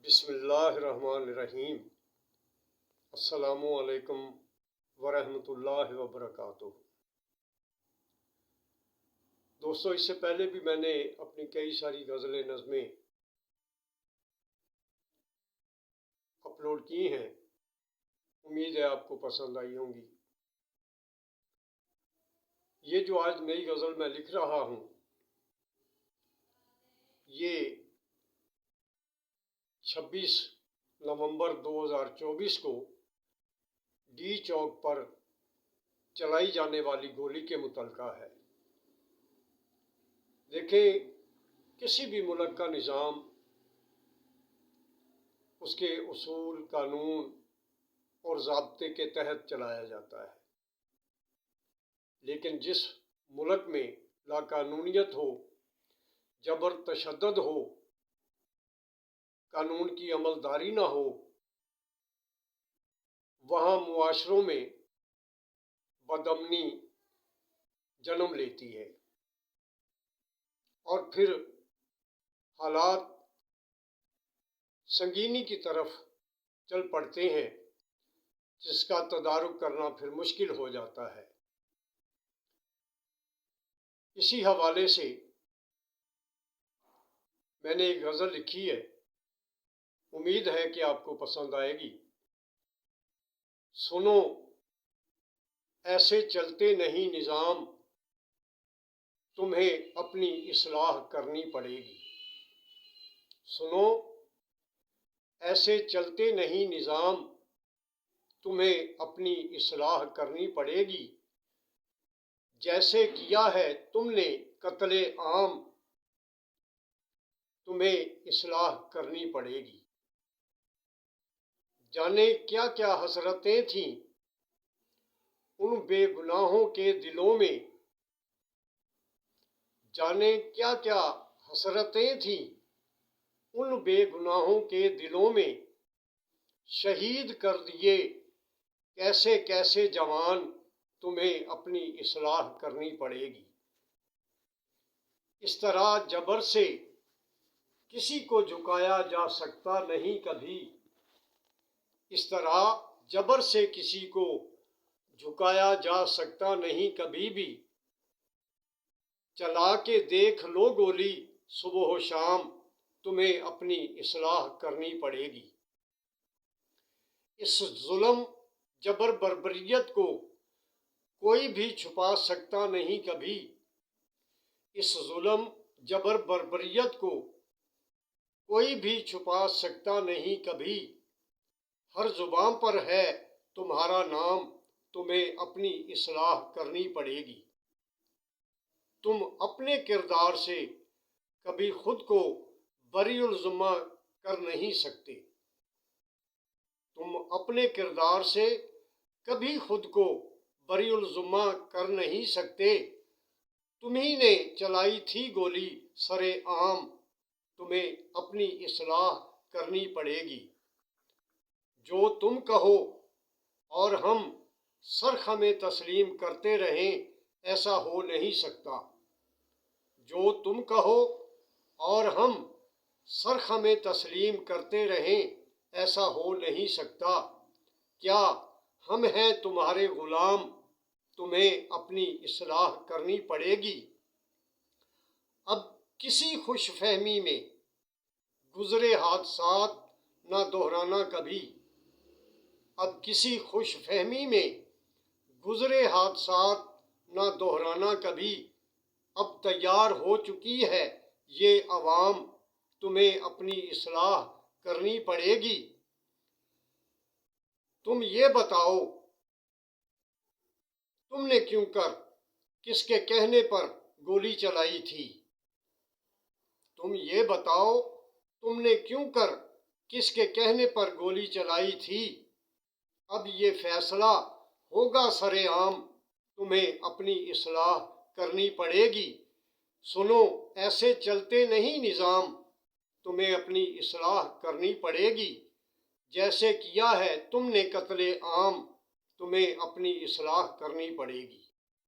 بسم اللہ الرحمن الرحیم۔ السلام علیکم ورحمۃ اللہ وبرکاتہ۔ دوستو، اس سے پہلے بھی میں نے اپنی کئی ساری غزلیں نظمیں اپلوڈ کی ہیں، امید ہے آپ کو پسند آئی ہوں گی۔ یہ جو آج نئی غزل میں لکھ رہا ہوں، یہ 26 نومبر 2024 کو ڈی چوک پر چلائی جانے والی گولی کے متعلقہ ہے۔ دیکھیں، کسی بھی ملک کا نظام اس کے اصول، قانون اور ضابطے کے تحت چلایا جاتا ہے، لیکن جس ملک میں لاقانونیت ہو، جبر تشدد ہو، قانون کی عملداری نہ ہو، وہاں معاشروں میں بدامنی جنم لیتی ہے اور پھر حالات سنگینی کی طرف چل پڑتے ہیں، جس کا تدارک کرنا پھر مشکل ہو جاتا ہے۔ اسی حوالے سے میں نے ایک غزل لکھی ہے، امید ہے کہ آپ کو پسند آئے گی۔ سنو، ایسے چلتے نہیں نظام، تمہیں اپنی اصلاح کرنی پڑے گی۔ سنو، ایسے چلتے نہیں نظام، تمہیں اپنی اصلاح کرنی پڑے گی۔ جیسے کیا ہے تم نے قتل عام، تمہیں اصلاح کرنی پڑے گی۔ جانے کیا کیا حسرتیں تھیں ان بے گناہوں کے دلوں میں، جانے کیا کیا حسرتیں تھیں ان بے گناہوں کے دلوں میں، شہید کر دیے کیسے کیسے جوان، تمہیں اپنی اصلاح کرنی پڑے گی۔ اس طرح جبر سے کسی کو جھکایا جا سکتا نہیں کبھی، اس طرح جبر سے کسی کو جھکایا جا سکتا نہیں کبھی بھی۔ چلا کے دیکھ لو گولی صبح و شام، تمہیں اپنی اصلاح کرنی پڑے گی۔ اس ظلم جبر بربریت کو کوئی بھی چھپا سکتا نہیں کبھی، اس ظلم جبر بربریت کو کوئی بھی چھپا سکتا نہیں کبھی۔ ہر زبان پر ہے تمہارا نام، تمہیں اپنی اصلاح کرنی پڑے گی۔ تم اپنے کردار سے کبھی خود کو بری الذمہ کر نہیں سکتے، تم اپنے کردار سے کبھی خود کو بری الذمہ کر نہیں سکتے۔ تمہیں نے چلائی تھی گولی سر عام، تمہیں اپنی اصلاح کرنی پڑے گی۔ جو تم کہو اور ہم سرخ میں تسلیم کرتے رہیں، ایسا ہو نہیں سکتا۔ جو تم کہو اور ہم سرخ میں تسلیم کرتے رہیں، ایسا ہو نہیں سکتا۔ کیا ہم ہیں تمہارے غلام، تمہیں اپنی اصلاح کرنی پڑے گی۔ اب کسی خوش فہمی میں گزرے حادثات نہ دہرانا کبھی، اب کسی خوش فہمی میں گزرے حادثات نہ دہرانا کبھی۔ اب تیار ہو چکی ہے یہ عوام، تمہیں اپنی اصلاح کرنی پڑے گی۔ تم یہ بتاؤ، تم نے کیوں کر کس کے کہنے پر گولی چلائی تھی۔ تم یہ بتاؤ، تم نے کیوں کر کس کے کہنے پر گولی چلائی تھی۔ اب یہ فیصلہ ہوگا سر عام، تمہیں اپنی اصلاح کرنی پڑے گی۔ سنو، ایسے چلتے نہیں نظام، تمہیں اپنی اصلاح کرنی پڑے گی۔ جیسے کیا ہے تم نے قتل عام، تمہیں اپنی اصلاح کرنی پڑے گی۔